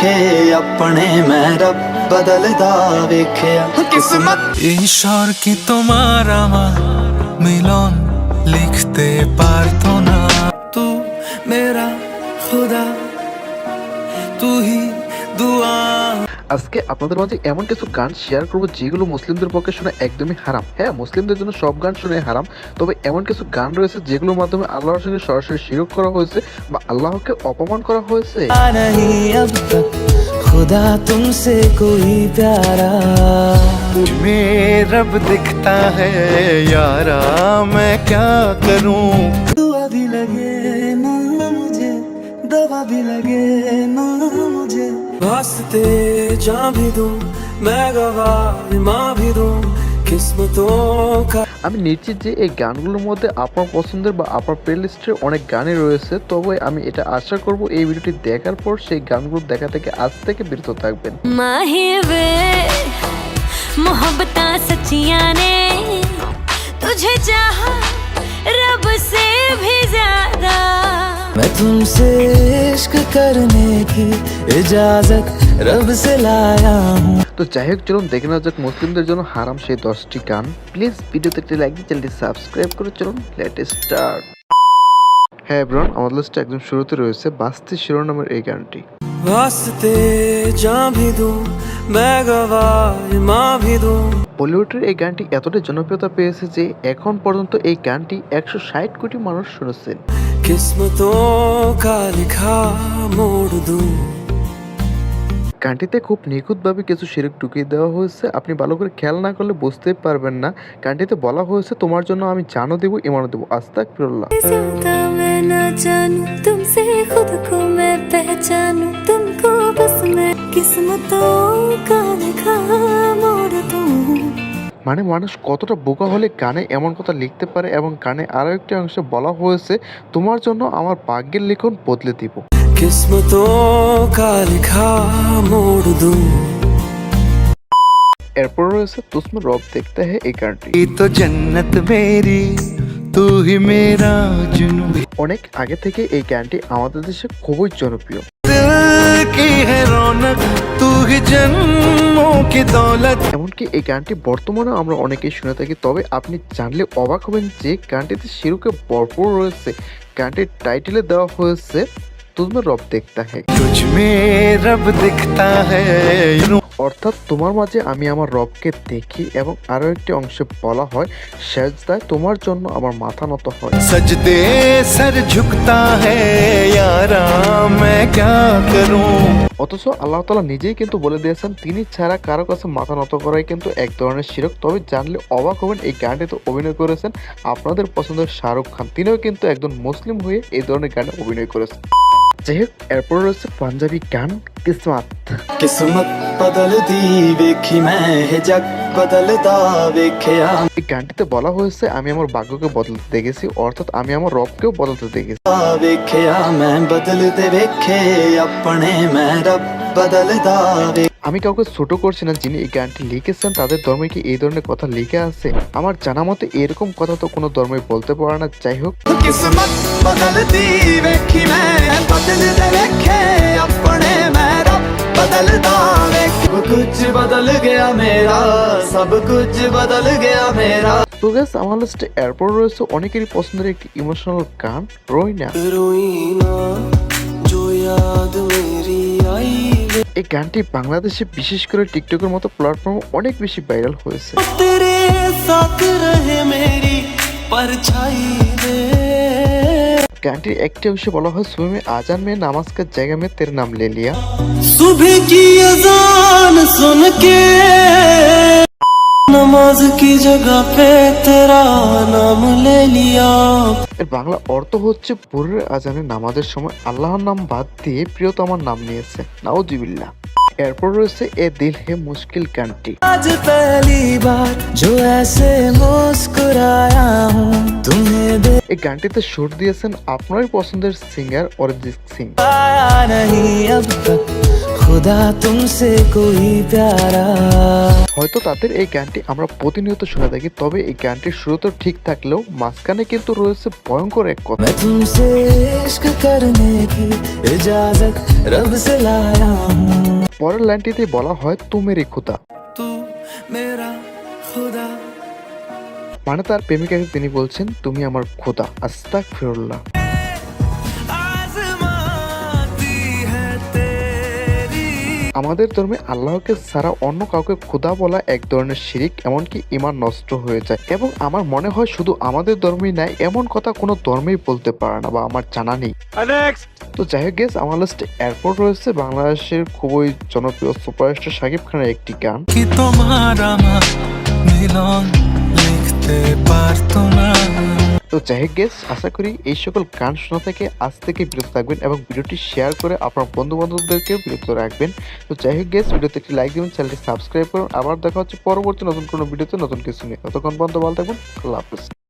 वेखे अपने मैं रब बदलदा वेख्या किस्मत ঈশ্বর কি তোমার আমার মিলন লিখতে পারতো না তু মেরা খুদা তু হি দুয়া। আজকে আপনাদের মাঝে এমন কিছু গান শেয়ার করবো যেগুলো মুসলিমদের পক্ষে শোনা একদমই হারাম। হ্যাঁ, মুসলিমদের জন্য সব গান শুনে হারাম, তবে এমন কিছু গান রয়েছে যেগুলোর মাধ্যমে আল্লাহর সঙ্গে সরাসরি শিরক করা হয়েছে বা আল্লাহকে অপমান করা হয়েছে। खुदा तुमसे कोई प्यारा मेरा रब दिखता है यारा मैं क्या करूं। दुआ भी लगे ना मुझे दवा भी लगे ना मुझे वास्ते जान भी दूं मैं गवाह मां भी दूं किस्मतों का। আমি নিশ্চিত যে এই গানগুলোর মধ্যে আপনার পছন্দের বা আপনার প্লেলিস্টে অনেক গানই রয়েছে, তবে আমি এটা আশা করব এই ভিডিওটি দেখার পর সেই গানগুলো দেখা থেকে আজ থেকে বিরত থাকবেন। मोहब्बतां सच्चियां ने तुझे चाहा रब से भी ज्यादा मैं तुमसे इश्क करने की इजाजत रब से लाया हूं। তো যাই হোক, চলুন দেখে নেওয়া যাক মুসলিমদের জন্য হারাম সেই 10টি গান। প্লিজ ভিডিওতে একটি লাইক দিয়ে চ্যানেলটি সাবস্ক্রাইব করে চলুন লেট স্টার্ট। হ্যাঁ এভরিওয়ান, আমাদের লিস্টে একদম শুরুতে রয়েছে বাস্তি শিরোনামের এই গানটি। वास्ते जान भी दूं मैं गवाह मां भी दूं। বলিউডের এই গানটি এতটাই জনপ্রিয়তা পেয়েছে যে এখন পর্যন্ত এই গানটি 160 কোটি মানুষ শুনেছেন। किस्मतों का लिखा मोड़ दूं। গানটিতে খুব নিখুঁতভাবে কিছু শিরক ঢুকিয়ে দেওয়া হয়েছে, আপনি ভালো করে খেয়াল না করলে বুঝতেই পারবেন না। গানটিতে বলা হয়েছে তোমার জন্য আমি জানও দেবো ইমানও দেবো। আস্তাগফিরুল্লাহ। ज्यादा मैं ना जानूं तुमसे खुद को मैं पहचानूं तुमको बस मैं किस्मतों का लिखा मोड़ दूं। মানে মানুষ কতটা বোকা হলে গানে এমন কথা লিখতে পারে, এবং গানে আরো একটি অংশে বলা হয়েছে তোমার জন্য আমার ভাগ্যের লিখন বদলে দিব। किस्मतों का लिखा मोड़ दूं। এরপর রয়েছে তুসমে রব দেখতে হ্যায় এই গানটি। ये तो जन्नत मेरी तू ही मेरा जुनून। অনেক আগে থেকে এই গানটি আমাদের দেশে খুবই জনপ্রিয়। दिल की है रौनक तू ही जन्मों की दौलत। এমনকি এই গানটি বর্তমানে আমরা অনেকেই শুনে থাকি, তবে আপনি জানলে অবাক হবেন যে গানটিতে শিরকে ভরপুর রয়েছে। গানটির টাইটেলে দেওয়া হয়েছে তুসমে রব দেখতা হ্যায়, तुझ में रब दिखता है। অর্থাৎ তোমার মাঝে আমি আমার রবকে দেখি, এবং আরো একটি অংশে বলা হয় সেজদায় তোমার জন্য আমার মাথা নত হয়। सजदे सर झुकता है यारा मैं क्या करूं। অথচ আল্লাহ তাআলা নিজেই কিন্তু বলে দিয়েছেন তিনি ছাড়া কারো কাছে মাথা নত করাই কিন্তু এক ধরনের শিরক। তবে জানলে অবাক হবেন এই গানটিতে অভিনয় করেছেন আপনাদের পছন্দের শাহরুখ খান, তিনিও কিন্তু একজন মুসলিম হয়ে এই ধরনের গানে অভিনয় করেছেন। যাই হোক, এরপর রয়েছে পাঞ্জাবি গান কিসমত। किस्मत बदलदी वेखी मैं जग बदलदा वेख्या এই গানটিতে বলা হয়েছে আমি আমার ভাগ্যকে বদলাতে দেখেছি, অর্থাৎ আমি আমার রবকেও বদলাতে দেখেছি। वेख्या मैं बदलदे वेखे अपने मैं रब बदलदा আমি কাউকে ছোট করছি না, যিনি এই গানটি লিখেছেন তাদের ধর্মে কি এই ধরনের কথা লিখে আছে? আমার জানা মতে এরকম কথা তো কোনো ধর্মই বলতে পারে না। যাই হোক, किस्मत बदलदी वेखी मैं बदलदे वेखे अपने मैं रब बदलदा वेखे कुछ बदल गया मेरा सब कुछ बदल गया मेरा। তো গাইস, আমার লিস্টে এরপর রয়েছে অনেকেরই পছন্দের একটি ইমোশনাল গান রোইনা। रोईना जो याद मेरी आई এই গানটি বাংলাদেশে বিশেষ করে টিকটকের মতো প্ল্যাটফর্মে অনেক বেশি ভাইরাল হয়েছে। तेरे साथ रहे मेरी परछाई में। গানটির একটি অংশে বলা হয় সুबह में आजान में नमाज का जगह में तेरे नाम ले लिया। सुबह की अजान सुन के नमाज की जगह पे तेरा नाम ले लिया। এর বাংলা অর্থ হচ্ছে ভোরের আজানে নামাজের সময় আল্লাহর নাম বাদ দিয়ে প্রিয়তমার নাম নিয়েছে। নাউজুবিল্লাহ। এরপর রয়েছে এ দিল হে মুশকিল গানটি। आज पहली बार जो ऐसे मुस्कुराया हूँ तुम्हें এই গানটিতে সুর দিয়েছেন আপনারই পছন্দের সিঙ্গার অরিজিৎ সিং। देखा नहीं अब तक खुदा तुमसे कोई प्यारा। হয়তো তাদের এই গানটি আমরা প্রতিনিয়ত শুনে থাকি, তবে এই গানটির শুরুতে ঠিক থাকলেও মাঝখানে কিন্তু রয়েছে ভয়ঙ্কর এক কথা। मैं तुमसे इश्क करने की इजाजत रब से लाया हूँ। পরের লাইনটিতে বলা হয় তু মেরি খুদা, तू मेरा खुदा। মানে তার প্রেমিকাকে তিনি বলছেন তুমি আমার খোদা। আস্তাগফিরুল্লাহ। आजमाती है तेरी। আমাদের ধর্মে আল্লাহকে ছাড়া অন্য কাউকে খোদা বলা এক ধরনের শিরিক, এমনকি ঈমান নষ্ট হয়ে যায়। এবং আমার মনে হয় শুধু আমাদের ধর্মেই নাই, এমন কথা কোনো ধর্মেই বলতে পারে না বা আমার জানা নেই। তো যাই হোক গেস, আমার লিস্টে এরপর রয়েছে বাংলাদেশের খুবই জনপ্রিয় সুপারস্টার শাকিব খানের একটি গান। कि तुम्हारा मिलन लिखते पारतो ना। তো যাই হোক গেস, আশা করি এই সকল গান শোনা থেকে আজ থেকে বিরত থাকবেন এবং ভিডিওটি শেয়ার করে আপনার বন্ধু বান্ধবদেরকেও বিরত রাখবেন। তো যাই হোক গেস, ভিডিওতে একটি লাইক দিবেন, চ্যানেলটি সাবস্ক্রাইব করুন। আবার দেখা হচ্ছে পরবর্তী নতুন কোনো ভিডিওতে নতুন কিছু নিয়ে। ততক্ষণ পর্যন্ত ভালো থাকবেন। আল্লাহ হাফেজ।